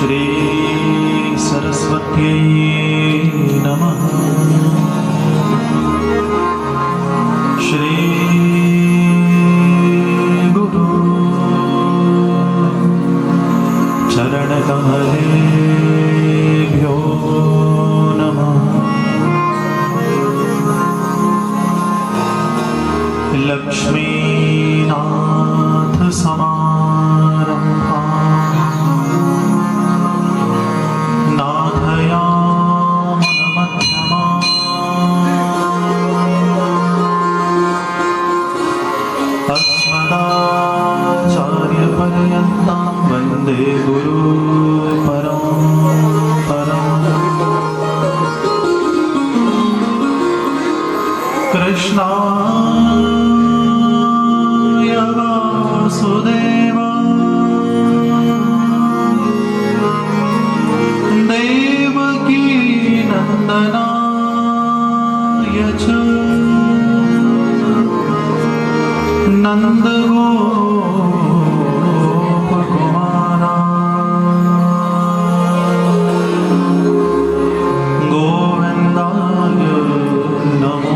श्री सरस्वत्यै नमः। श्री गुरु चरणकमलेभ्यो नमः। लक्ष्मीनाथ समारम्भा नाथयामुनमध्यमा अस्मदाचार्यपर्यन्तां वन्दे गुरु परम्पराम्। कृष्णाय वासुदेवाय देवकी नन्दनाय च नन्दगोपकुमाराय गोविन्दाय नमो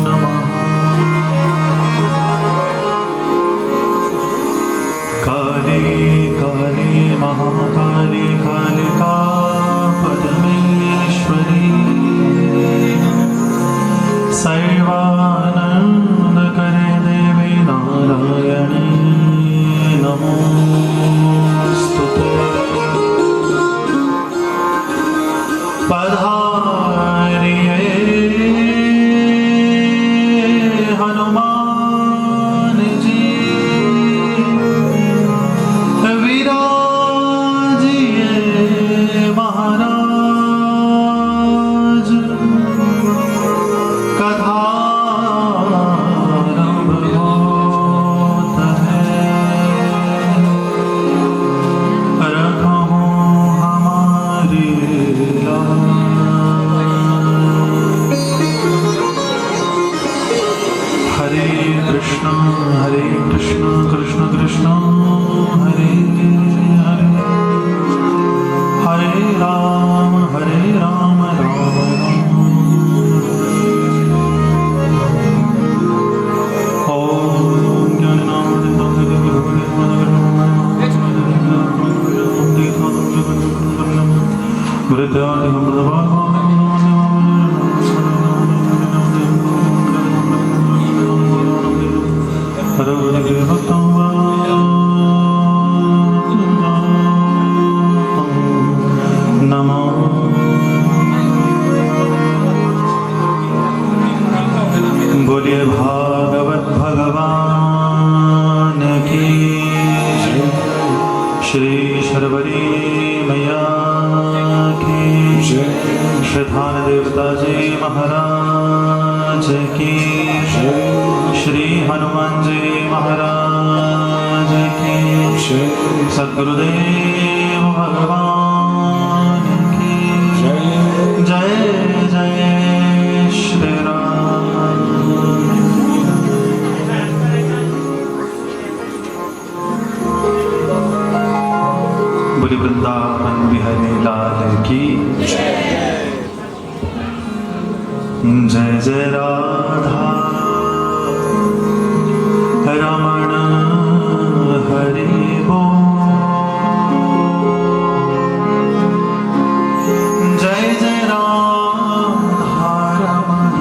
नमः। काली काली महाकाली कालिका परमेश्वरी सर्वानन्दकरे देवी नारायणी नमोस्तुते। पधारिये हनुमान जी विराजिए महाराज कथारंभ होत है रखो हमारी लाज। हरे कृष्ण कृष्ण कृष्ण हरे हरे हरे राम राम राम। ओम नमो बोलिए भागवत भगवान की श्री शर्वरी मैया की श्रीधान देवता जी महाराज की श्री हनुमान जी महाराज की सद्गुरुदेव भगवान की जय जय श्री राम। बोली वृंदावन बिहारी लाल की जय जय राधा रमण हरि बोल। जय जय राधा रमण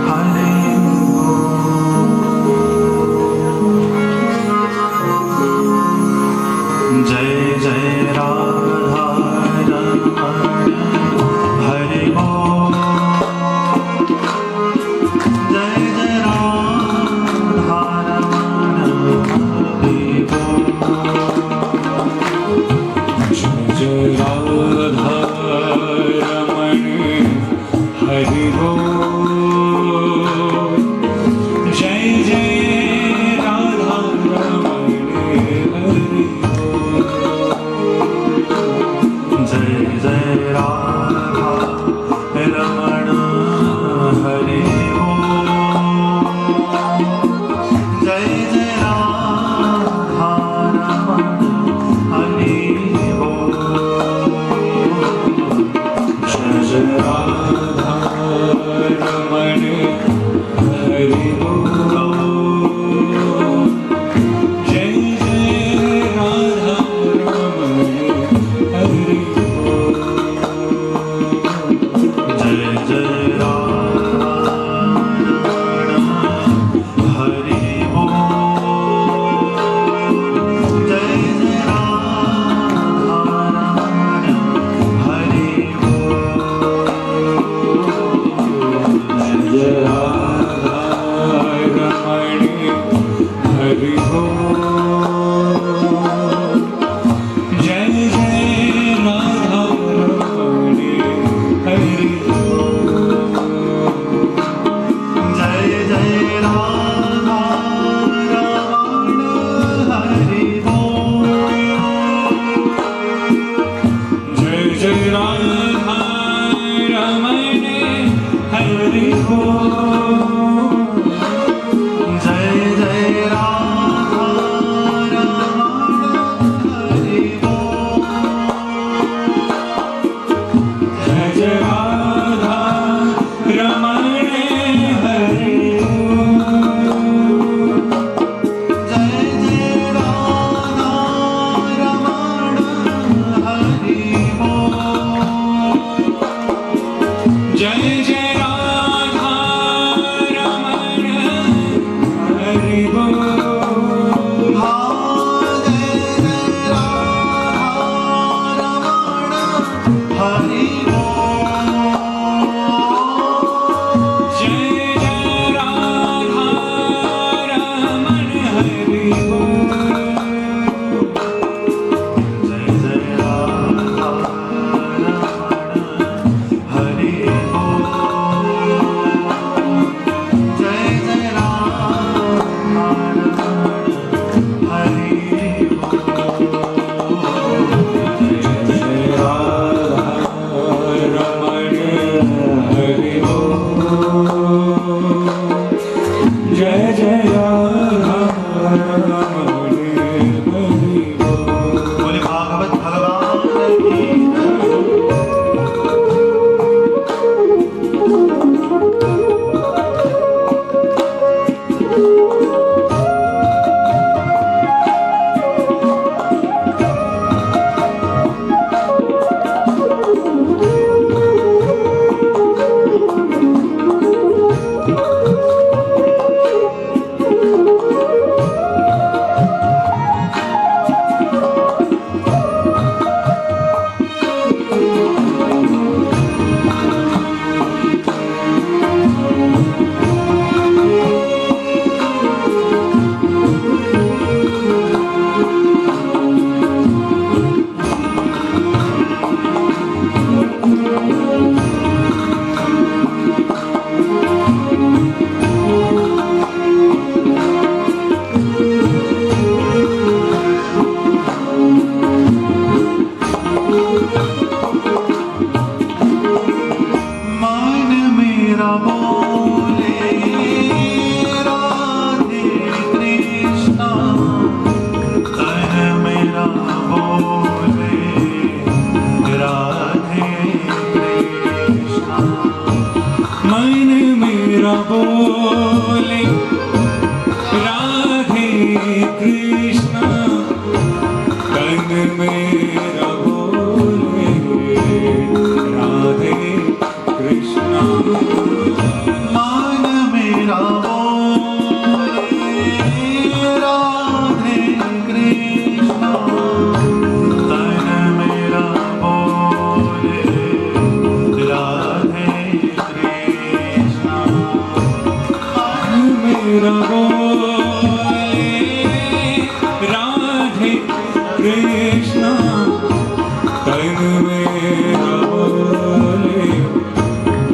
हरि बोल। जय जय राधा रमण हरि बोल। जय जय राधा रमण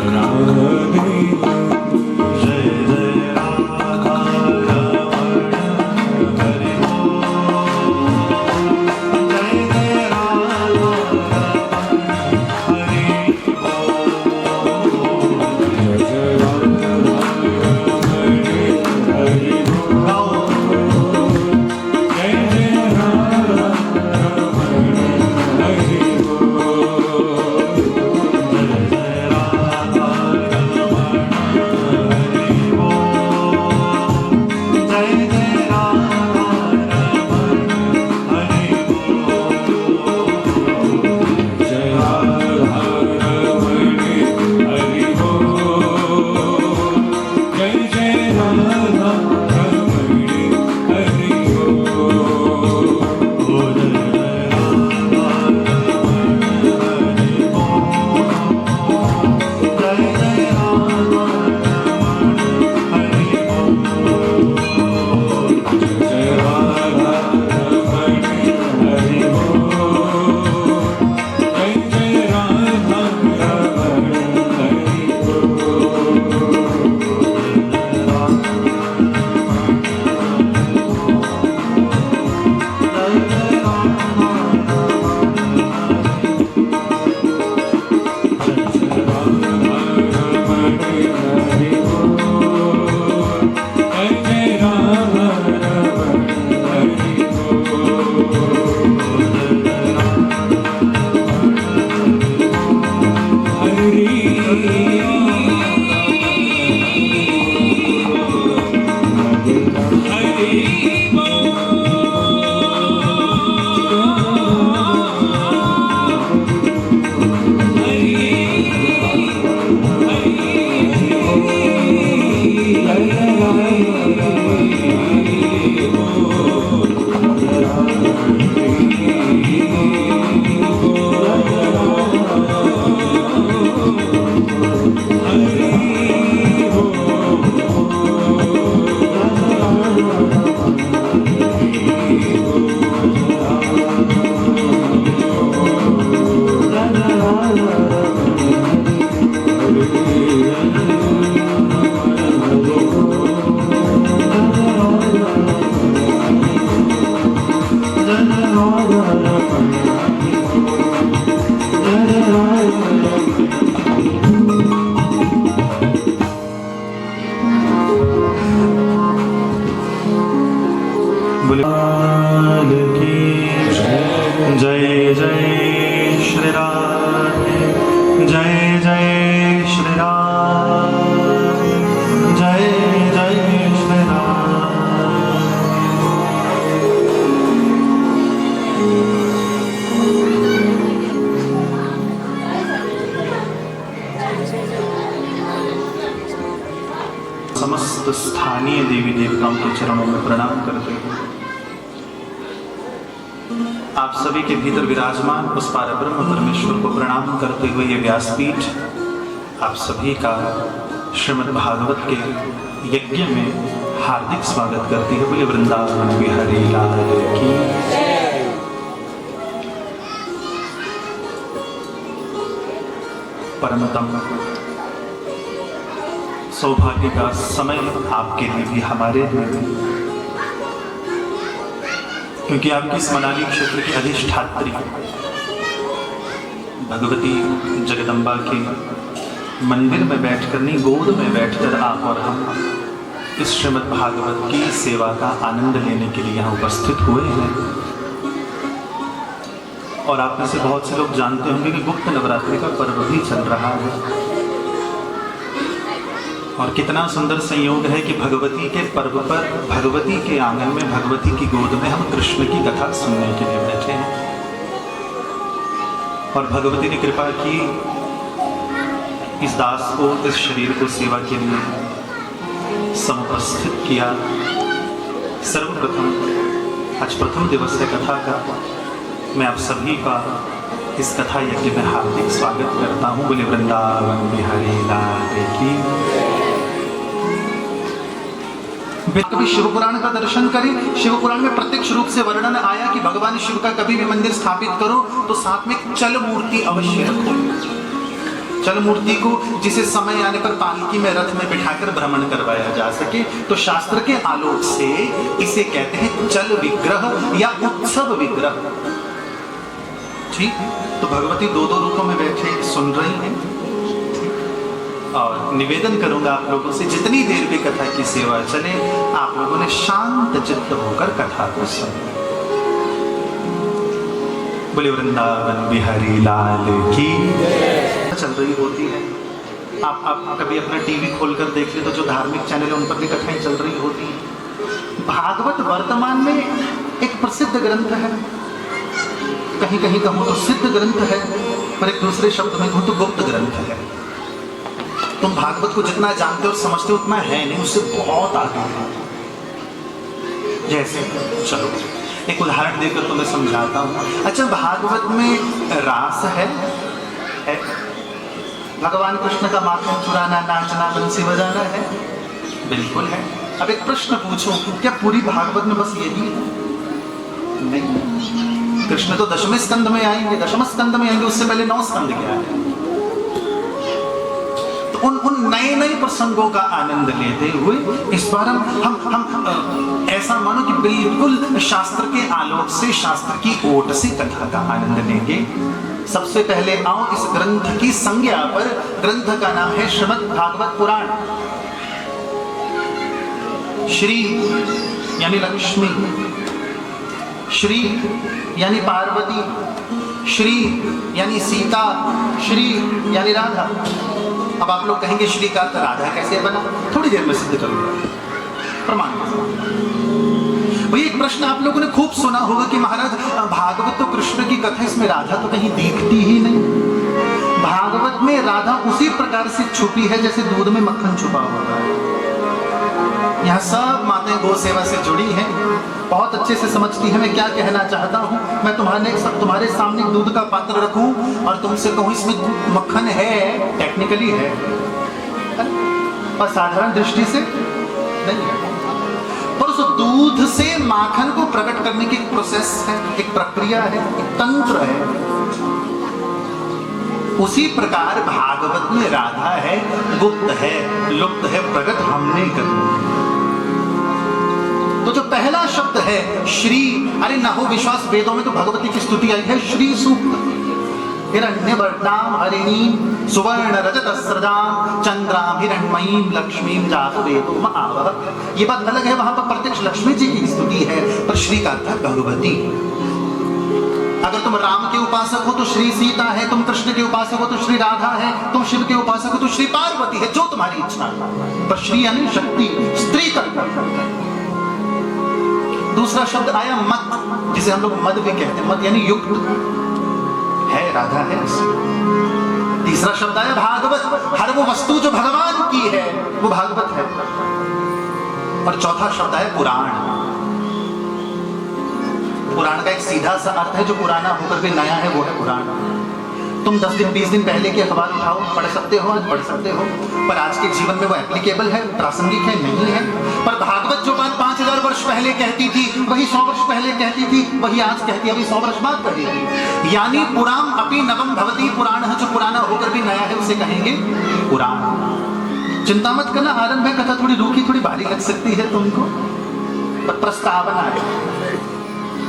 Radhe बोले लाल की जय जय श्री राम, जय जय श्री राम, जय जय श्री राम। समस्त स्थानीय देवी देवताओं के चरणों में प्रणाम करते हैं। आप सभी के भीतर विराजमान उस पारब्रह्म परमेश्वर को प्रणाम करते हुए ये व्यासपीठ आप सभी का श्रीमद् भागवत के यज्ञ में हार्दिक स्वागत करती है। बोले वृंदावन बिहारी लाल की। परमतम सौभाग्य का समय आपके लिए भी हमारे लिए भी, क्योंकि आपकी इस मनाली क्षेत्र की अधिष्ठात्री भगवती जगदम्बा के मंदिर में बैठकर नहीं, गोद में बैठकर आप और हम इस श्रीमद् भागवत की सेवा का आनंद लेने के लिए यहाँ उपस्थित हुए हैं। और आप में से बहुत से लोग जानते होंगे कि गुप्त नवरात्रि का पर्व भी चल रहा है। और कितना सुंदर संयोग है कि भगवती के पर्व पर भगवती के आंगन में भगवती की गोद में हम कृष्ण की कथा सुनने के लिए बैठे हैं। और भगवती ने कृपा की इस दास को, इस शरीर को सेवा के लिए समुपस्थित किया। सर्वप्रथम आज प्रथम दिवस है कथा का, मैं आप सभी का इस कथा यज्ञ में हार्दिक स्वागत करता हूँ। बोले वृंदावन बिहारी लाल की। कभी शिव पुराण का दर्शन करें। शिव पुराण में प्रत्यक्ष रूप से वर्णन आया कि भगवान शिव का कभी भी मंदिर स्थापित करो तो साथ में चल मूर्ति अवश्य रखो। चल मूर्ति को जिसे समय आने पर पालकी में रथ में बिठाकर भ्रमण करवाया जा सके, तो शास्त्र के आलोक से इसे कहते हैं चल विग्रह या उत्सव विग्रह। ठीक, तो भगवती दो दो रूपों में बैठे सुन रही हैं। और निवेदन करूंगा आप लोगों से, जितनी देर भी कथा की सेवा चले आप लोगों ने शांत चित्त होकर कथा को सुने। बोले वृंदावन बिहारी लाल की। चल रही होती है, आप कभी अपना टीवी खोलकर देख ले तो जो धार्मिक चैनल है उन पर भी कथाएं चल रही होती हैं। भागवत वर्तमान में एक प्रसिद्ध ग्रंथ है, कहीं कहीं कहूँ तो सिद्ध ग्रंथ है, पर एक दूसरे शब्द में कहूँ तो गुप्त ग्रंथ है। तुम भागवत को जितना जानते हो और समझते हो उतना है नहीं, उससे बहुत आगे है। जैसे चलो एक उदाहरण देकर तुम्हें समझाता हूँ। अच्छा, भागवत में रास है? भगवान कृष्ण का माखन चुराना, नाचना, बंसी बजाना है? बिल्कुल है। अब एक प्रश्न पूछूं, क्या पूरी भागवत में बस यही है? नहीं, कृष्ण तो दशम स्कंद में आएंगे, दशम स्कंद में आएंगे, उससे पहले 9 स्कंद क्या है। उन नए नए प्रसंगों का आनंद लेते हुए इस बार हम ऐसा मानो कि बिल्कुल शास्त्र के आलोक से, शास्त्र की ओट से कथा का आनंद लेंगे। सबसे पहले आओ इस ग्रंथ की संज्ञा पर। ग्रंथ का नाम है श्रीमद् भागवत पुराण। श्री यानी लक्ष्मी, श्री यानी पार्वती, श्री यानी सीता, श्री यानी राधा। अब आप लोग कहेंगे श्री का अर्थ राधा कैसे बना? थोड़ी देर में सिद्ध करूंगा प्रमाण। वही एक प्रश्न आप लोगों ने खूब सुना होगा कि महाराज भागवत तो कृष्ण की कथा, इसमें राधा तो कहीं दिखती ही नहीं। भागवत में राधा उसी प्रकार से छुपी है जैसे दूध में मक्खन छुपा होता है। यहाँ सब माताएं गौ सेवा से जुड़ी हैं, बहुत अच्छे से समझती है मैं क्या कहना चाहता हूँ। मैं तुम्हारे सामने दूध का पात्र रखूं और तुमसे कहूँ इसमें मक्खन है, टेक्निकली है और साधारण दृष्टि से नहीं है, पर उस दूध से माखन को प्रकट करने की एक प्रोसेस है, एक प्रक्रिया है, एक तंत्र है। उसी प्रकार भागवत में राधा है, गुप्त है, लुप्त है, प्रकट हमने करनी। तो जो पहला शब्द है श्री, अरे ना हो विश्वास, वेदों में तो भगवती की स्तुति आई है श्री सूक्त। हिरण्यवर्णां हरिणीं सुवर्णरजतस्रजां चंद्रां हिरण्मयीं लक्ष्मीं जातवेदो महावः। ये बात अलग है, वहां पर प्रत्यक्ष लक्ष्मी जी की स्तुति है, पर श्री का अर्थ भगवती। अगर तुम राम के उपासक हो तो श्री सीता है, तुम कृष्ण के उपासक हो तो श्री राधा है, तुम शिव के उपासक हो तो श्री पार्वती है, जो तुम्हारी इच्छा है। पर श्री यानी शक्ति, स्त्री तत्व। दूसरा शब्द आया मत, जिसे हम लोग मद भी कहते हैं, मद यानी युक्त है, राधा है। तीसरा शब्द आया भागवत, हर वो वस्तु जो भगवान की है वो भागवत है। और चौथा शब्द आया पुराण। पुराण का एक सीधा सा अर्थ है, जो पुराना होकर भी नया है वो है पुराण। तुम 10 दिन 20 दिन पहले के अखबार उठाओ, पढ़ सकते हो, आज पढ़ सकते हो, पर आज के जीवन में वो एप्लीकेबल है, प्रासंगिक है, नहीं है। पर भागवत जो बात 5000 वर्ष पहले कहती थी, वही 100 वर्ष पहले कहती थी, वही आज कहती है, वही 100 वर्ष बाद कहेगी। यानी पुराण अपि नवम भवति, पुराण है जो पुराना होकर भी नया है उसे कहेंगे पुराण। चिंता मत करना, आरंभ है कथा थोड़ी रूखी, थोड़ी भारी लग सकती है तुमको, पर प्रस्तावना है।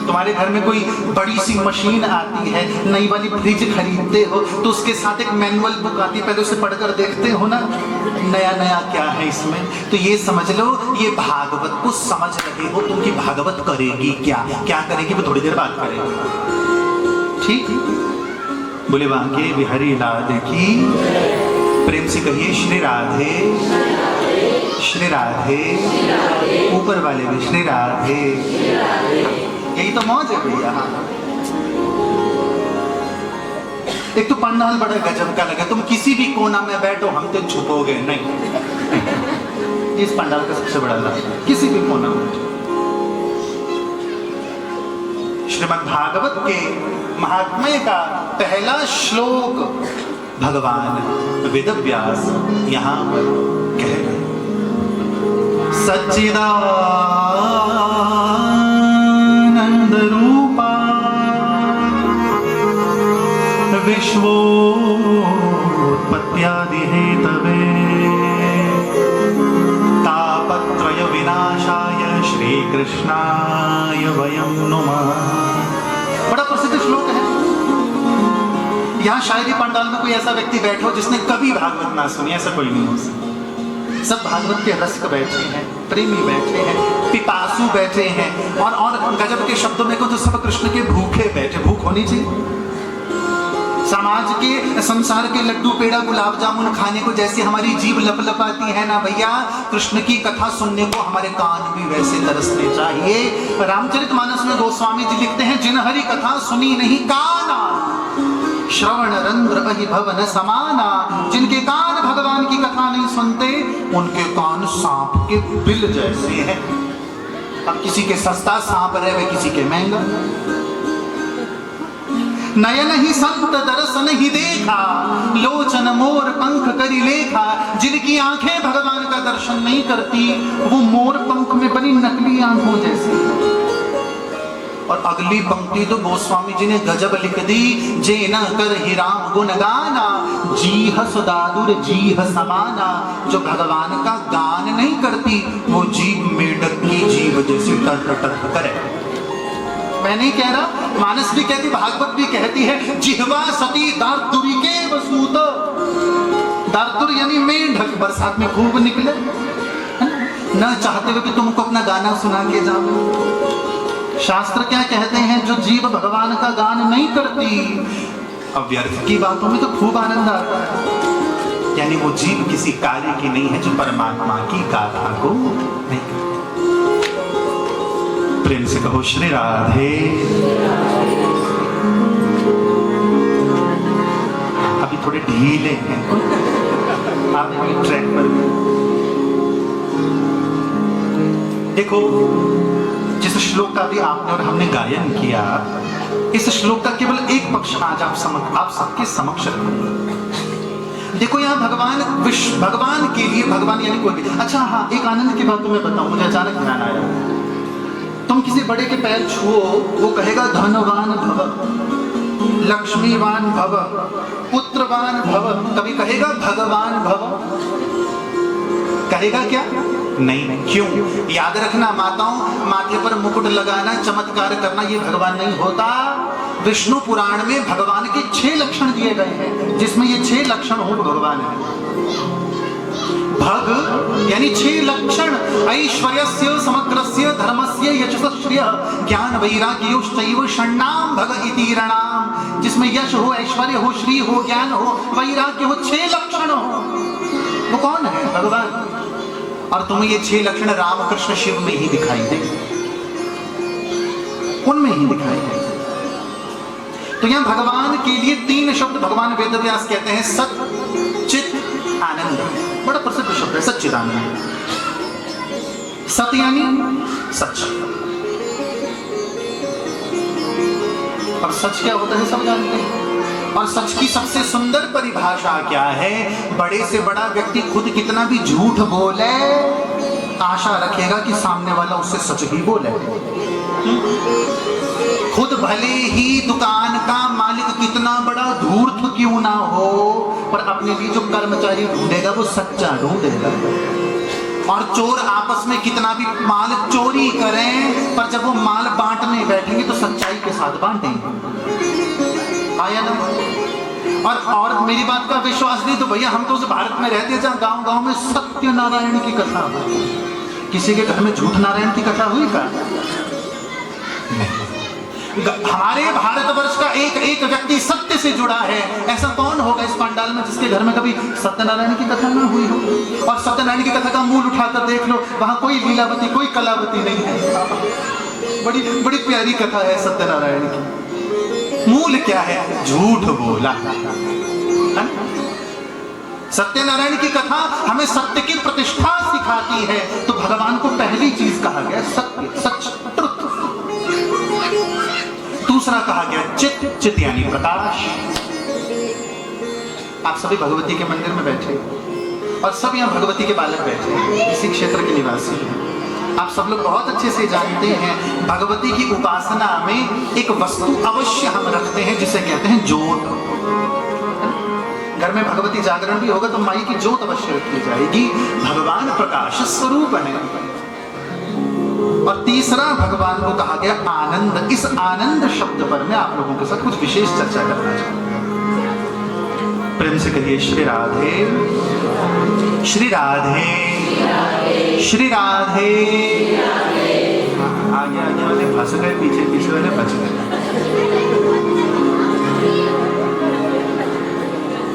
तुम्हारे घर में कोई बड़ी सी मशीन आती है, नई वाली फ्रिज खरीदते हो तो उसके साथ एक मैनुअल बुक आती है, पहले उसे पढ़कर देखते हो ना, नया नया क्या है इसमें। तो ये समझ लो, ये भागवत को समझ रहे हो तुम कि भागवत करेगी क्या, क्या करेगी वो थोड़ी देर बाद करेगी। ठीक, बोले बांके बिहारी लाल की, प्रेम से कहिए श्री राधे, श्री राधे, ऊपर वाले भी श्री राधे। यही तो मौज है भैया। एक तो पंडाल बड़ा गजब का लगे, तुम किसी भी कोना में बैठो हम तो छुपोगे नहीं। इस पंडाल का सबसे बड़ा लाभ, किसी भी कोना में। श्रीमद् भागवत के महात्म्य का पहला श्लोक भगवान वेद व्यास यहां पर कह रहे, सच्चिदा रूपा विश्वोत्पत्त्यादि हेतवे तापत्रय विनाशाय श्री कृष्णाय वयं नुमः। बड़ा प्रसिद्ध श्लोक है। यहाँ शायद पंडाल में कोई ऐसा व्यक्ति बैठा हो जिसने कभी भागवत ना सुनी, ऐसा कोई नहीं हो सकता। सब भागवत के रसिक बैठे हैं, प्रेमी बैठे हैं, पिपासु बैठे हैं, और गजब के शब्दों में को तो सब कृष्ण के भूखे बैठे। भूख होनी चाहिए। समाज के, संसार के लड्डू पेड़ा गुलाब जामुन खाने को जैसे हमारी जीभ लपलपाती है ना भैया, कृष्ण की कथा सुनने को हमारे कान भी वैसे तरसने चाहिए। रामचरितमानस में गोस्वामी जी लिखते हैं, जिन हरि कथा सुनी नहीं काना, श्रवण रंध्र अहि भवन समाना। जिनके कान भगवान की कथा नहीं सुनते, उनके कान सांप के बिल जैसे हैं। अब किसी के सस्ता सांप रहे, किसी के महंगा। नयन ही संत दर्शन ही देखा, लोचन मोर पंख करी लेखा। जिनकी आंखें भगवान का दर्शन नहीं करती, वो मोर पंख में बनी नकली आंखों जैसी। और अगली पंक्ति तो गोस्वामी जी ने गजब लिख दी, जे न कर ही राम गुण गाना, जीह सुदादुर जीह समाना। जो भगवान का गान नहीं करती, वो जीभ मेढक की जीभ जैसी टर टर करे। मैं नहीं कह रहा, मानस भी कहती, भागवत भी कहती है, जिह्वा सती दार्दुरी के वसूत। दार्दुर यानी मेढक, बरसात में खूब निकले, न चाहते हुए कि तुमको अपना गाना सुना के जाओ। शास्त्र क्या कहते हैं, जो जीव भगवान का गान नहीं करती, अब व्यर्थ की बातों में तो खूब आनंद आता है। यानी वो जीव किसी कार्य की नहीं है जो परमात्मा की गाथा को नहीं करती। प्रेम से कहो श्री राधे। अभी थोड़े ढीले हैं आप ट्रैक पर। देखो, जिस श्लोक का भी आपने और हमने गायन किया, इस श्लोक का केवल एक पक्ष आज आप सबके समक्ष रखूंगा। देखो यहाँ भगवान के लिए, भगवान यानी कोई भी। अच्छा हाँ, एक आनंद की बात तुम्हें बताऊं, मुझे अचानक ध्यान आया। तुम किसी बड़े के पैर छुओ, वो कहेगा धनवान भव, लक्ष्मीवान भव, पुत्रवान भव। कभी कहेगा भगवान भव? कहेगा क्या? नहीं। क्यों? याद रखना माताओं, माथे पर मुकुट लगाना, चमत्कार करना, ये भगवान नहीं होता। विष्णु पुराण में भगवान के 6 लक्षण दिए गए हैं, जिसमें ये 6 लक्षण हो भगवान है। भग यानी 6 लक्षण, ऐश्वर्यस्य समग्रस्य धर्मस्य यशस्श्रिय ज्ञान वैराग्योश्चैव षण्णाम भग इति ऋणाम, जिसमें यश हो, ऐश्वर्य हो, श्री हो, ज्ञान हो, वैराग्य हो, 6 लक्षण हो। वो कौन है? भगवान। और तुम्हें ये 6 लक्षण रामकृष्ण शिव में ही दिखाई दे, उनमें ही दिखाई दे। तो यहां भगवान के लिए 3 शब्द भगवान वेदव्यास कहते हैं, सत चित आनंद। बड़ा प्रसिद्ध शब्द है सच्चिदानंद। सत यानी सच, और सच क्या होता है सब जानते हैं। और सच की सबसे सुंदर परिभाषा क्या है? बड़े से बड़ा व्यक्ति खुद कितना भी झूठ बोले, आशा रखेगा कि सामने वाला उससे सच ही बोले। खुद भले ही दुकान का मालिक कितना बड़ा धूर्त क्यों ना हो, पर अपने लिए जो कर्मचारी ढूंढेगा वो सच्चा ढूंढेगा। और चोर आपस में कितना भी माल चोरी करें, पर जब वो माल बांटने बैठेंगे तो सच्चाई के साथ बांटेंगे। आया ना? और मेरी बात का विश्वास नहीं तो भैया हम तो उस भारत में रहते हैं जहाँ गांव गांव में सत्यनारायण की कथा हो। किसी के घर में झूठ नारायण की कथा हुई का? हमारे भारतवर्ष का एक एक व्यक्ति सत्य से जुड़ा है। ऐसा कौन होगा इस पंडाल में जिसके घर में कभी सत्यनारायण की कथा ना हुई हो? और सत्यनारायण की कथा का मूल उठाकर देख लो, वहां कोई लीलावती कोई कलावती नहीं है। बड़ी बड़ी प्यारी कथा है सत्यनारायण की। मूल क्या है? झूठ बोला। सत्यनारायण की कथा हमें सत्य की प्रतिष्ठा सिखाती है। तो भगवान को पहली चीज कहा गया सत्य, सच, ट्रुथ। दूसरा कहा गया चित, चित यानी प्रकाश। आप सभी भगवती के मंदिर में बैठे और सब यहाँ भगवती के बालक बैठे हैं, इसी क्षेत्र के निवासी हैं। आप सब लोग बहुत अच्छे से जानते हैं भगवती की उपासना में एक वस्तु अवश्य हम रखते हैं जिसे कहते हैं ज्योत। घर में भगवती जागरण भी होगा तो माई की ज्योत अवश्य रखी जाएगी। भगवान प्रकाश स्वरूप है। और तीसरा भगवान को कहा गया आनंद। इस आनंद शब्द पर मैं आप लोगों के साथ कुछ विशेष चर्चा करना चाहता हूं। प्रेम से कहिए श्री राधे, श्री राधे, श्री राधे। आगे आगे वाले फंस गए, पीछे पीछे वाले बच गए।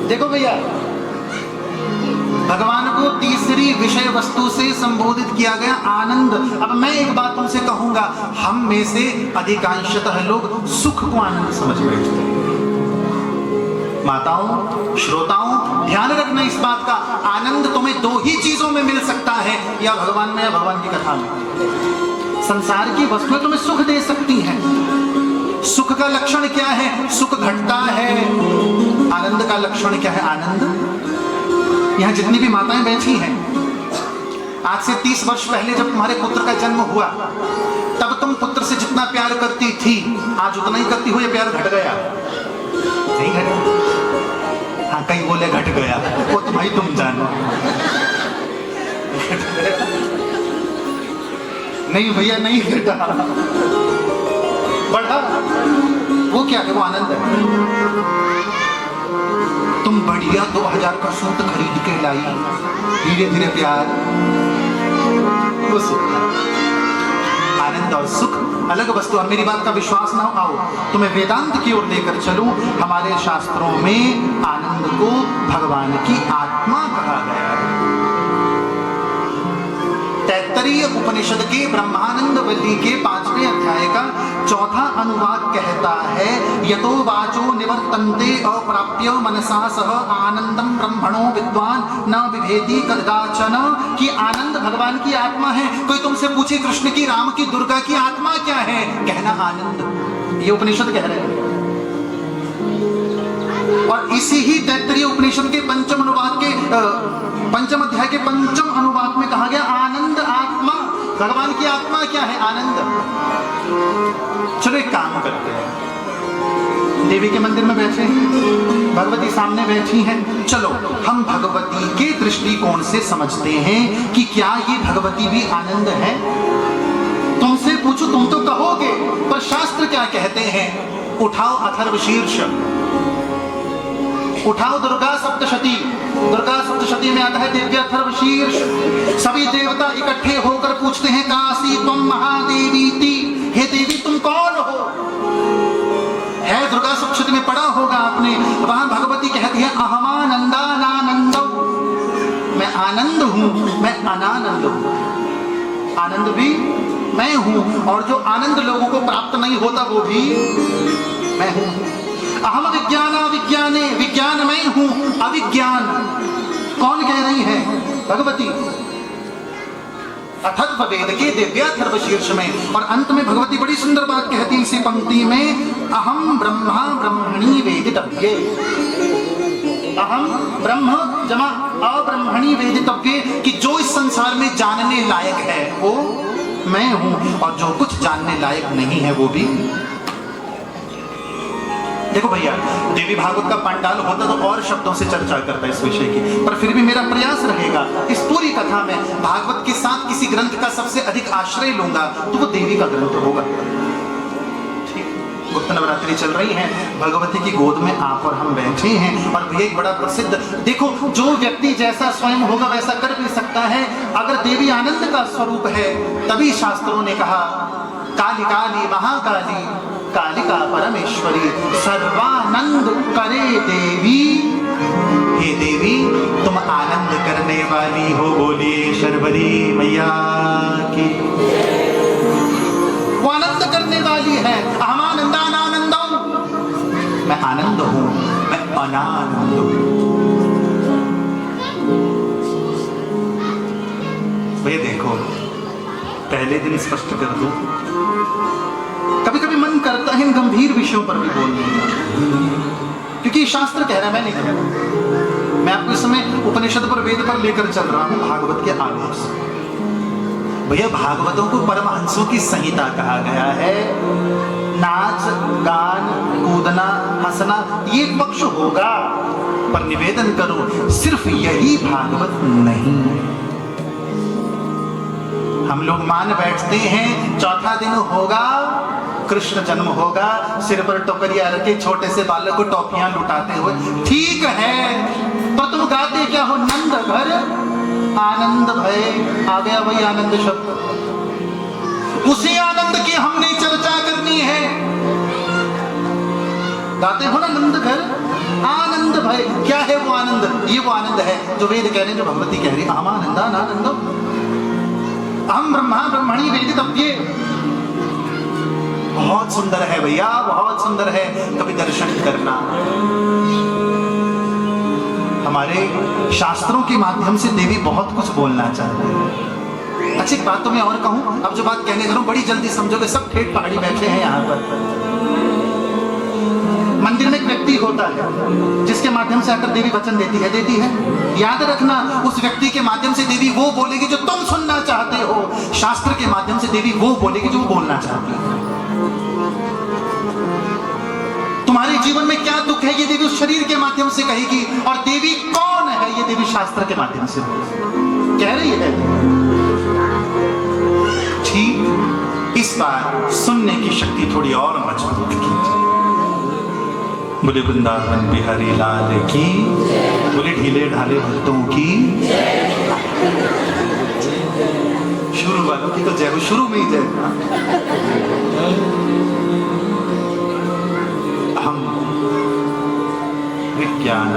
देखो भैया, भगवान को तीसरी विषय वस्तु से संबोधित किया गया आनंद। अब मैं एक बात तुमसे कहूंगा, हम में से अधिकांशतः लोग सुख को आनंद समझ बैठते हैं। माताओं, श्रोताओं, ध्यान रखना इस बात का, आनंद तुम्हें 2 ही चीजों में मिल सकता है, या भगवान में या भगवान की कथा में। संसार की वस्तुएं तुम्हें सुख दे सकती हैं। सुख का लक्षण क्या है? सुख घटता है। आनंद का लक्षण क्या है? आनंद। यहां जितनी भी माताएं बैठी हैं, आज से 30 वर्ष पहले जब तुम्हारे पुत्र का जन्म हुआ, तब तुम पुत्र से जितना प्यार करती थी, आज उतना ही करती हो या प्यार घट गया? नहीं घटा। हाँ, कहीं बोले घट गया, वो तुम्हारी तुम जानो। नहीं भैया, नहीं घटा, बढ़ा। वो क्या है? वो आनंद है। तुम बढ़िया 2000 का सूट खरीद के लाई, धीरे धीरे प्यार, वो सुख। आनंद और सुख अलग वस्तु। और मेरी बात का विश्वास ना हो, आओ तुम्हें वेदांत की ओर लेकर चलूं। हमारे शास्त्रों में आनंद को भगवान की आत्मा कहा गया है। तैत्तरीय उपनिषद के ब्रह्मानंद वल्ली के 5वें अध्याय का 4था अनुवाद कहता है, यतो वाचो निवर्तन्ते अप्राप्य मनसा सह आनंदम ब्रह्मणो विद्वान न विभेति कदाचन। कि आनंद भगवान की आत्मा है। कोई तुमसे पूछे कृष्ण की, राम की, दुर्गा की आत्मा क्या है, कहना आनंद। ये उपनिषद कह रहे हैं। और इसी ही तैत्तरीय उपनिषद के 5वें अनुवाद के 5वें अध्याय के 5वें अनुवाद में कहा गया आनंद आत्मा। भगवान की आत्मा क्या है? आनंद। चलो एक काम करते हैं, देवी के मंदिर में बैठे हैं, भगवती सामने बैठी हैं, चलो हम भगवती के दृष्टिकोण से समझते हैं कि क्या ये भगवती भी आनंद है। तुमसे पूछो, तुम तो कहोगे, पर शास्त्र क्या कहते हैं? उठाओ अथर्वशीर्ष, उठाओ दुर्गा सप्तशती। दुर्गा सप्तशती में आता है दिव्य अथर्वशीर्ष। सभी देवता इकट्ठे होकर पूछते हैं काशी तुम महादेवी ती, हे देवी तुम कौन हो? है दुर्गा सप्तशती में पढ़ा होगा आपने। वहां भगवती कहती है अहमानंदानानंदो, मैं आनंद हूं, मैं अनानंद हूं। आनंद भी मैं हूं और जो आनंद लोगों को प्राप्त नहीं होता वो भी मैं हूं। अहम विज्ञान विज्ञाने, विज्ञान मैं हूं, अविज्ञान कौन कह रही है? भगवती। अथर्व वेद के दिव्याथर्व शीर्ष में। और अंत में भगवती बड़ी सुंदर बात कहती है इसी पंक्ति में, अहम ब्रह्मा ब्रह्मणि वेदितव्ये। अहम ब्रह्म जमा अब्रह्मणि वेदितव्ये, कि जो इस संसार में जानने लायक है वो मैं हूं और जो कुछ जानने लायक नहीं है वो भी। देखो भैया, देवी भागवत का पंडाल होता तो और शब्दों से चर्चा करता इस विषय की, पर फिर भी मेरा प्रयास रहेगा इस पूरी कथा में भागवत के साथ किसी ग्रंथ का सबसे अधिक आश्रय लूंगा तो वो देवी का ग्रंथ होगा। ठीक, गुप्त नवरात्रि चल रही है, भगवती की गोद में आप और हम बैठे हैं। और भी एक बड़ा प्रसिद्ध, देखो जो व्यक्ति जैसा स्वयं होगा वैसा कर भी सकता है। अगर देवी आनंद का स्वरूप है तभी शास्त्रों ने कहा काली काली महाकाली कालिका परमेश्वरी सर्वानंद करे देवी। हे देवी तुम आनंद करने वाली हो, बोलिए शर्वरी मैया की। वो आनंद करने वाली है। अहमानंदानानंदम, मैं आनंद हूं, मैं अनानंद हूं। भैया देखो, पहले दिन स्पष्ट कर दूं, कभी कभी मन करता है इन गंभीर विषयों पर भी बोलने का, क्योंकि शास्त्र कह रहा है, मैं नहीं कह रहा। मैं आपको इस समय उपनिषद पर वेद पर लेकर चल रहा हूं भागवत के आलोक से। भैया भागवतों को परमहंसों की संहिता कहा गया है। नाच गान कूदना हंसना ये एक पक्ष होगा, पर निवेदन करो सिर्फ यही भागवत नहीं। हम लोग मान बैठते हैं चौथा दिन होगा कृष्ण जन्म होगा, सिर पर टोकरिया रखे छोटे से बालक को टॉफियां लुटाते हुए, ठीक है, पर तुम गाते क्या हो? नंद घर आनंद भय। आ गया वही आनंद शब्द, उसी आनंद की हमने चर्चा करनी है। गाते हो ना नंद घर आनंद भय, क्या है वो आनंद? ये वो आनंद है जो वेद कह रहे हैं, जो भगवती कह रही है, अहमानंदानानंदो अहम ब्रह्मा ब्रह्मणि वेदितव्ये। बहुत सुंदर है भैया, बहुत सुंदर है। कभी दर्शन करना। हमारे शास्त्रों के माध्यम से देवी बहुत कुछ बोलना चाहती है। अच्छी बात तो मैं और कहूं, अब जो बात कहने जा रहा हूं बड़ी जल्दी समझोगे। सब ठेठ पहाड़ी बैठे हैं यहाँ पर। मंदिर में एक व्यक्ति होता है जिसके माध्यम से आकर देवी वचन देती है। याद रखना, उस व्यक्ति के माध्यम से देवी वो बोलेगी जो तुम सुनना चाहते हो। शास्त्र के माध्यम से देवी वो बोलेगी जो वो बोलना चाहती है। तुम्हारे जीवन में क्या दुख है ये देवी उस शरीर के माध्यम से कहेगी। और देवी कौन है ये देवी शास्त्र के माध्यम से कह रही है। ठीक, इस बार सुनने की शक्ति थोड़ी और मजबूत कीजिए। बोले वृंदावन बिहारी लाल की, बोले ढीले ढाले भक्तों की। शुरू वालों की तो जय हो, शुरू में ही जय। हम विज्ञान।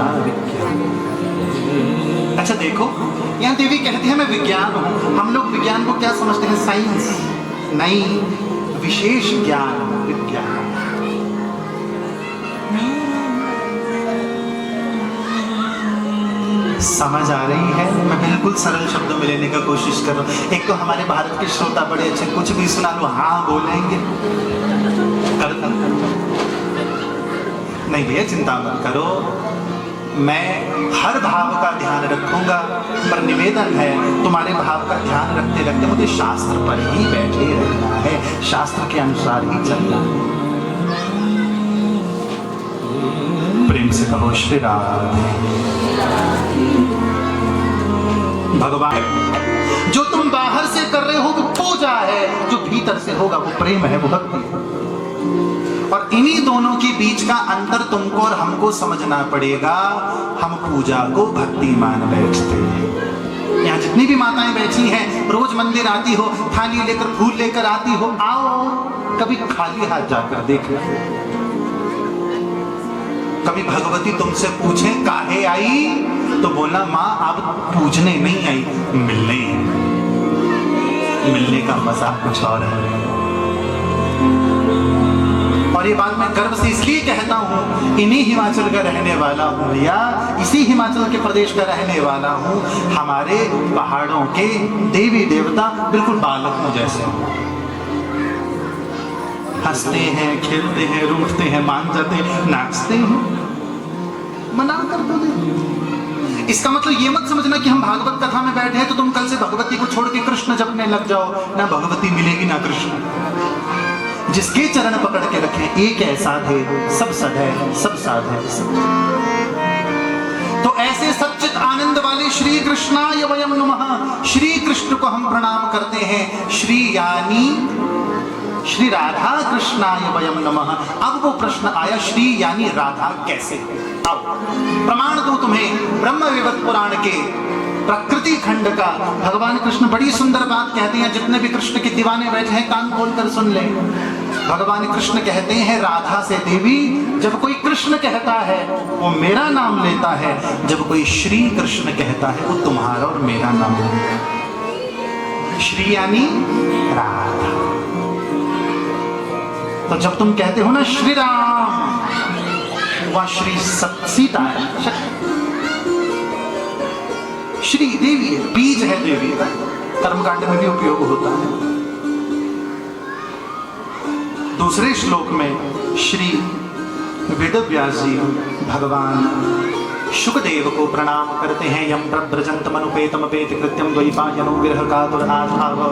अच्छा देखो, यहाँ देवी कहती है मैं विज्ञान हूं। हम लोग विज्ञान को क्या समझते हैं? साइंस नहीं, विशेष ज्ञान विज्ञान। समझ आ रही है? मैं बिल्कुल सरल शब्दों में लेने का कोशिश कर रहा हूँ। एक तो हमारे भारत के श्रोता बड़े अच्छे, कुछ भी सुना लो हाँ बोलेंगे। नहीं भैया चिंता मत करो, मैं हर भाव का ध्यान रखूंगा, पर निवेदन है तुम्हारे भाव का ध्यान रखते रखते मुझे शास्त्र पर ही बैठे रहना है, शास्त्र के अनुसार ही चलना है। प्रेम से कहो श्री राधे। भगवान, जो तुम बाहर से कर रहे हो वो पूजा है, जो भीतर से होगा वो प्रेम है, वो भक्ति है। और इन्हीं दोनों के बीच का अंतर तुमको और हमको समझना पड़ेगा। हम पूजा को भक्ति मान बैठते हैं। यहाँ जितनी भी माताएं बैठी हैं, रोज मंदिर आती हो, थाली लेकर फूल लेकर आती हो, आओ कभी खाली हाथ जाकर देखना। कभी भगवती तुमसे पूछे काहे आई, तो बोला माँ आप पूजने नहीं आई, मिलने। मिलने का मजा कुछ और है। और ये बात मैं गर्व से इसलिए कहता हूँ, इन्हीं हिमाचल का रहने वाला हूँ भैया, इसी हिमाचल के प्रदेश का रहने वाला हूँ। हमारे पहाड़ों के देवी देवता बिल्कुल बालकों जैसे हैं। हंसते हैं, खेलते हैं, रूठते हैं, मान जाते हैं, नाचते हैं, मना कर दो। इसका मतलब ये मत समझना कि हम भागवत कथा में बैठे हैं तो तुम कल से भगवती को छोड़ के कृष्ण जपने लग जाओ। ना भगवती मिलेगी ना कृष्ण। जिसके चरण पकड़ के रखें, एक ऐसा थे, सब सद है, सब साध है, सब। तो ऐसे सच्चित आनंद वाले श्री कृष्णाय वयम नमः, श्री कृष्ण को हम प्रणाम करते हैं। श्री यानी श्री राधा कृष्णाय वयम नमः। अब वो प्रश्न आया, श्री यानी राधा कैसे? अब प्रमाण दो तुम्हें ब्रह्मविवर्त पुराण के प्रकृति खंड का। भगवान कृष्ण बड़ी सुंदर बात कहते हैं, जितने भी कृष्ण के दीवाने बैठे हैं कान खोलकर सुन ले। भगवान कृष्ण कहते हैं राधा से, देवी जब कोई कृष्ण कहता है वो मेरा नाम लेता है, जब कोई श्री कृष्ण कहता है वो तुम्हारा और मेरा नाम लेता है। श्री यानी राधा। तो जब तुम कहते हो ना श्री राम, वह श्री सीता है, श्री देवी है, बीज है देवी का, कर्मकांड में भी उपयोग होता है। दूसरे श्लोक में श्री वेदव्यास जी भगवान शुकदेव को प्रणाम करते हैं। यम प्रव्रजंत मनुपेतमपेत कृत्यम द्वैपायनो विरह कातुराभाव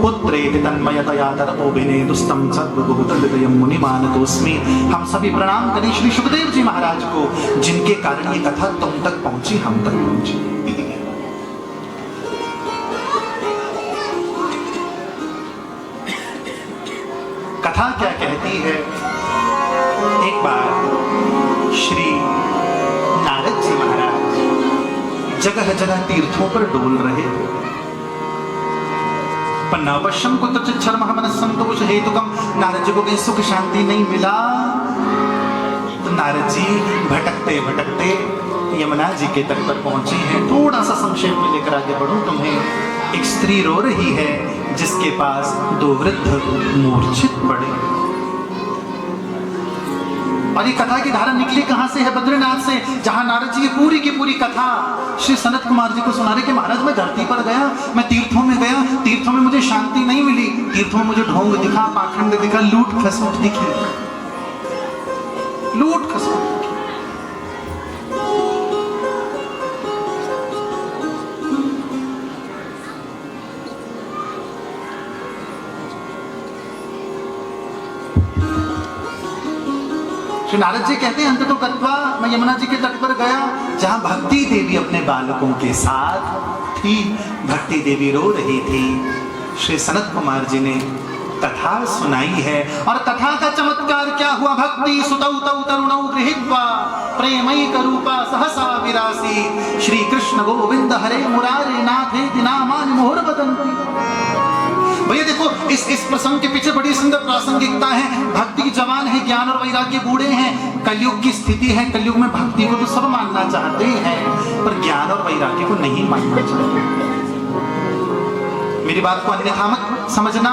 पुत्रेति तन्मयतया तदोभिनेदुस्तं सर्वभूतहृदयं मुनिमानतोस्मि। हम सभी प्रणाम करें श्री शुकदेव जी महाराज को, जिनके कारण ये कथा तुम तक पहुंची, हम तक पहुंची। कथा क्या कहती है? एक बार श्री नारद जी महाराज जगह जगह तीर्थों पर डोल रहे थे। पन्नावश्यम कुत्रचित् शर्मः मनस्संतोष हेतुकम। नारद जी को कहीं सुख शांति नहीं मिला, तो नारद जी भटकते भटकते यमुना जी के तट पर पहुंचे हैं। थोड़ा सा संक्षेप में लेकर आगे बढ़ूं तुम्हें। एक स्त्री रो रही है जिसके पास दो वृद्ध मूर्छित पड़े। और ये कथा की धारा निकली कहां से है? बद्रीनाथ से, जहां नारद जी की पूरी कथा श्री सनत कुमार जी को सुना रहे कि महाराज मैं धरती पर गया, मैं तीर्थों में गया, तीर्थों में मुझे शांति नहीं मिली, तीर्थों में मुझे ढोंग दिखा, पाखंड दिखा, लूट खसोट दिखी, लूट खसोट। श्री नारद जी कहते हैं अंततो गत्वा, मैं यमुना जी के तट पर गया जहां भक्ति देवी अपने बालकों के साथ थी। भक्ति देवी रो रही थी। श्री सनत कुमार जी ने कथा सुनाई है। और कथा का चमत्कार क्या हुआ? भक्ति सुतौ तौ तरुणौ गृहीत्वा प्रेमैक रूपा सहसा विरासी। श्री कृष्ण गोविंद हरे मुरारे नाथेति नामानि मुहुर वदन्ति। भैया देखो, इस प्रसंग के पीछे बड़ी सुंदर प्रासंगिकता है। भक्ति जवान है, ज्ञान और वैराग्य बूढ़े हैं। कलयुग की स्थिति है, कलयुग में भक्ति को तो सब मानना चाहते हैं, पर ज्ञान और वैराग्य को नहीं मानना चाहते। मेरी बात को अन्यथा मत समझना,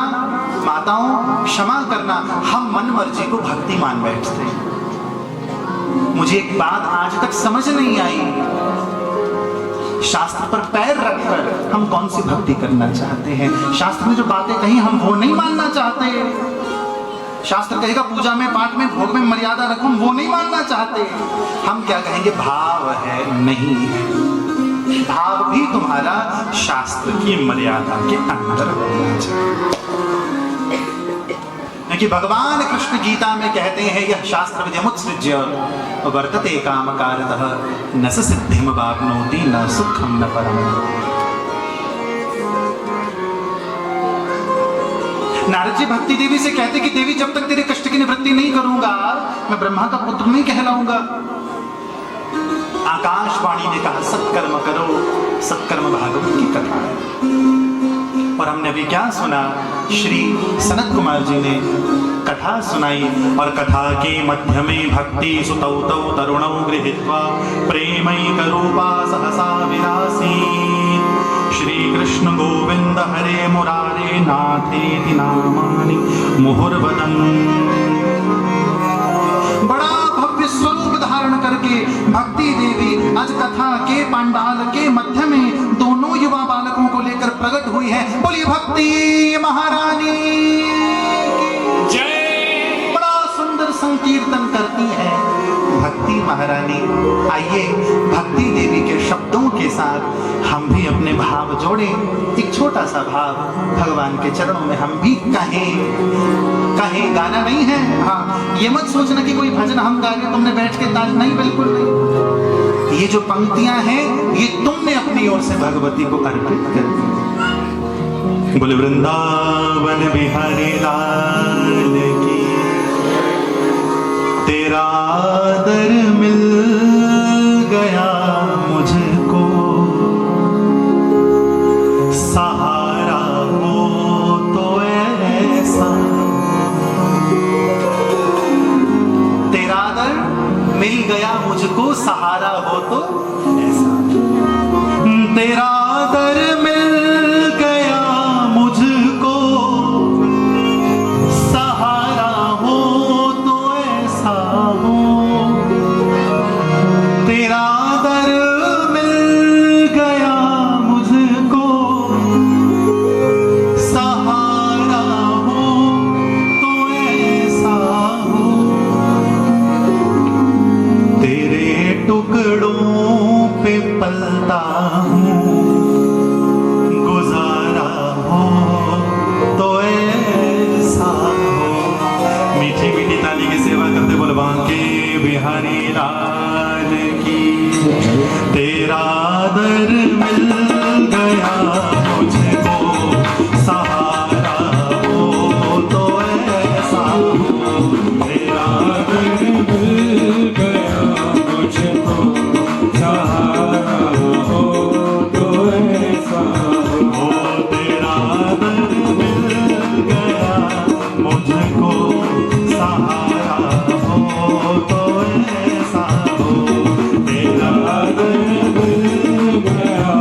माताओं क्षमा करना, हम मन मर्जी को भक्ति मान बैठते हैं। मुझे एक बात आज तक समझ नहीं आई, शास्त्र पर पैर रखकर हम कौन सी भक्ति करना चाहते हैं? शास्त्र में जो बातें कही हम वो नहीं मानना चाहते। शास्त्र कहेगा पूजा में, पाठ में, भोग में मर्यादा रखो, वो नहीं मानना चाहते। हम क्या कहेंगे? भाव है, नहीं है। भाव भी तुम्हारा शास्त्र की मर्यादा के अंदर होना चाहिए। कि भगवान कृष्ण गीता में कहते हैं, यह शास्त्र विधिमुत्सृज्य वर्तते कामकारतः न स सिद्धिं वाप्नोति न सुखं न परम्। नारद जी भक्ति देवी से कहते कि देवी जब तक तेरे कष्ट की निवृत्ति नहीं करूंगा मैं ब्रह्मा का पुत्र नहीं कहलाऊंगा। आकाशवाणी ने कहा सत्कर्म करो, सत्कर्म भागवत की कथा है। और हमने अभी क्या सुना, श्री सनत कुमार जी ने कथा सुनाई और कथा के मध्य में भक्ति सुतौ तौ तरुणौ गृहीत्वा प्रेमैकरूपा सहसा विलासी श्री कृष्ण गोविंद हरे मुरारे नाथेति नामानि मुहुर्वदन्। बड़ा भव्य स्वरूप धारण करके भक्ति देवी आज कथा के पांडाल के मध्य में दोनों युवा बालकों को लेकर प्रकट हुई है। बोलिए भक्ति महारानी की जय। बड़ा सुंदर संकीर्तन करती है भक्ति महारानी। आइए भक्ति देवी के शब्दों के साथ हम भी अपने भाव जोड़े। एक छोटा सा भाव भगवान के चरणों में हम भी कहें गाना नहीं है। हाँ, ये मत सोचना कि कोई भजन हम गा रहे तुमने बैठ के ताल, नहीं, बिल्कुल नहीं। ये जो पंक्तियां हैं ये तुमने अपनी ओर से भगवती को अर्पित कर दी। बोले वृंदावन बिहारी लाल की, तेरा आदर मिल गया मुझको, सहारा हो तो ऐसा। तेरा आदर मिल गया मुझको, सहारा हो तो ऐसा। तेरा आदर मिल गया मुझको, सहारा हो तो ऐसा हो। तेरा आदर मिल गया मुझको, सहारा हो तो ऐसा हो। तेरे टुकड़ों पे पलता हूँ, गुजारा हो तो ऐसा हो। मीठी मीठी ताली की सेवा करते बोल बांके बिहारी लाल की। तेरा आदर मिल गया मुझको, सहारा हो तो ऐसा हो। तेरा आदर मिल गया मुझको, सहारा हो तो ऐसा हो। तेरा आदर मिल गया मुझको, सहारा हो तो ऐसा हो। तेरा आदर मिल गया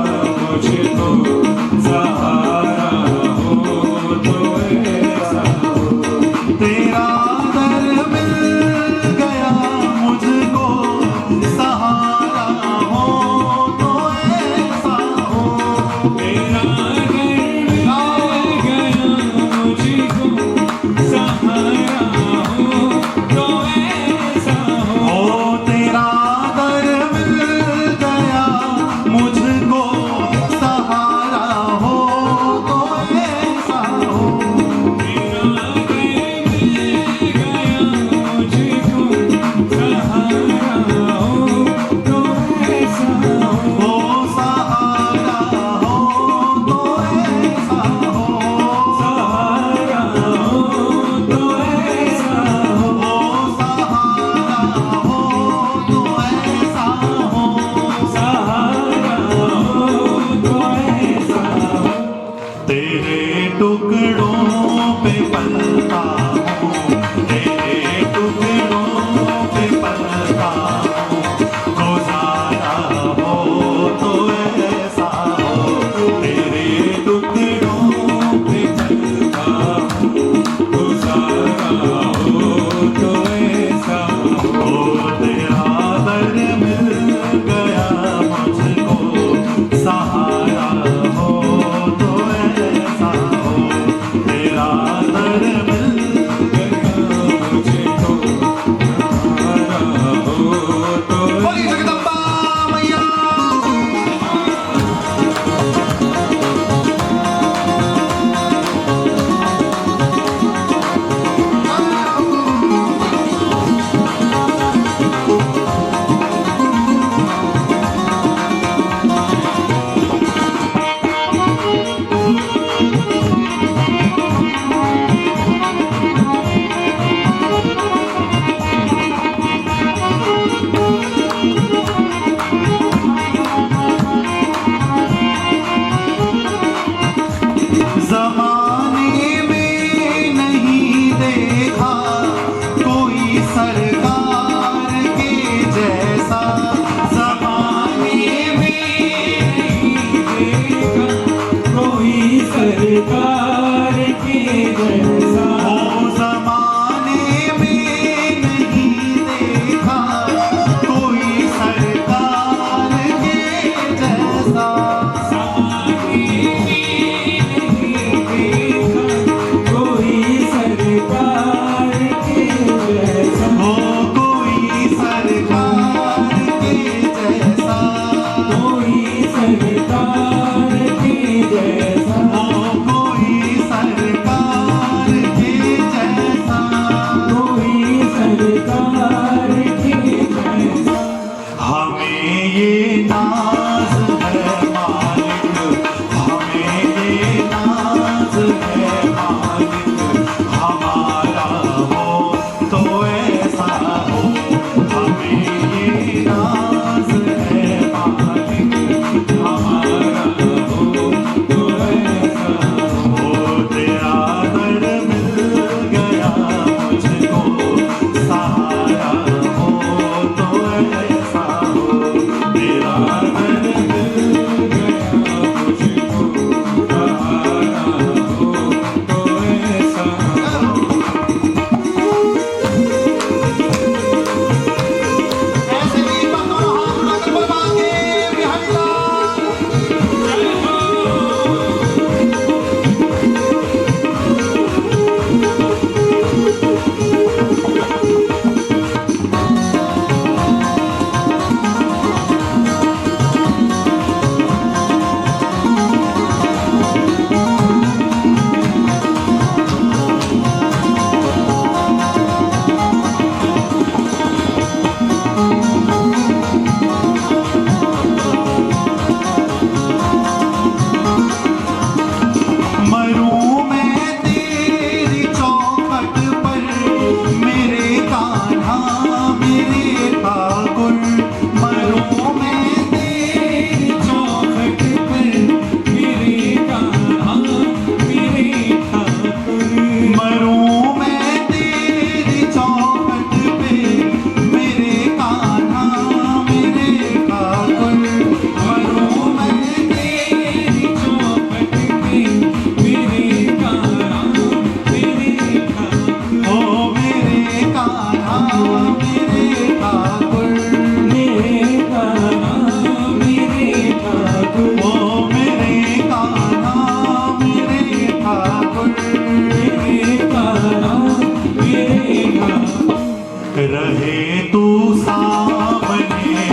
रहे तू सामने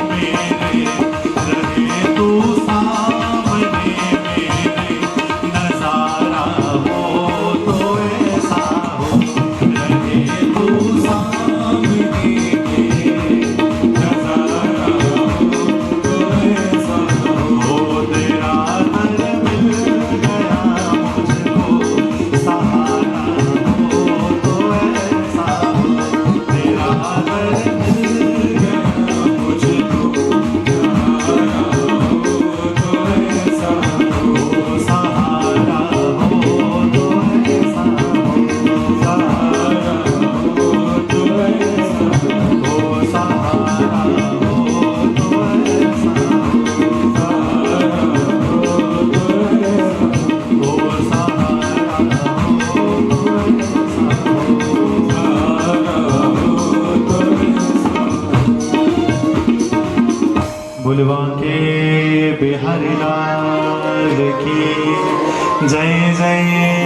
मेरे, रहे तू सामने मेरे, नजारा हो तो ऐसा हो, रहे तू सामने मेरे, नजारा हो तो ऐसा हो, तेरा दर मिल गया मुझको, सहारा हो तो ऐसा हो, तेरा दर मिल गया मुझको, सहारा हो तो ऐसा हो, सहारा हो तो ऐसा हो, सहारा हो तो ऐसा हो, सहारा हो तो ऐसा हो, सहारा हो तो ऐसा हो, सहारा हो तो ऐसा हो, सहारा हो तो ऐसा बुलवा के बिहारी लाल की जय जय।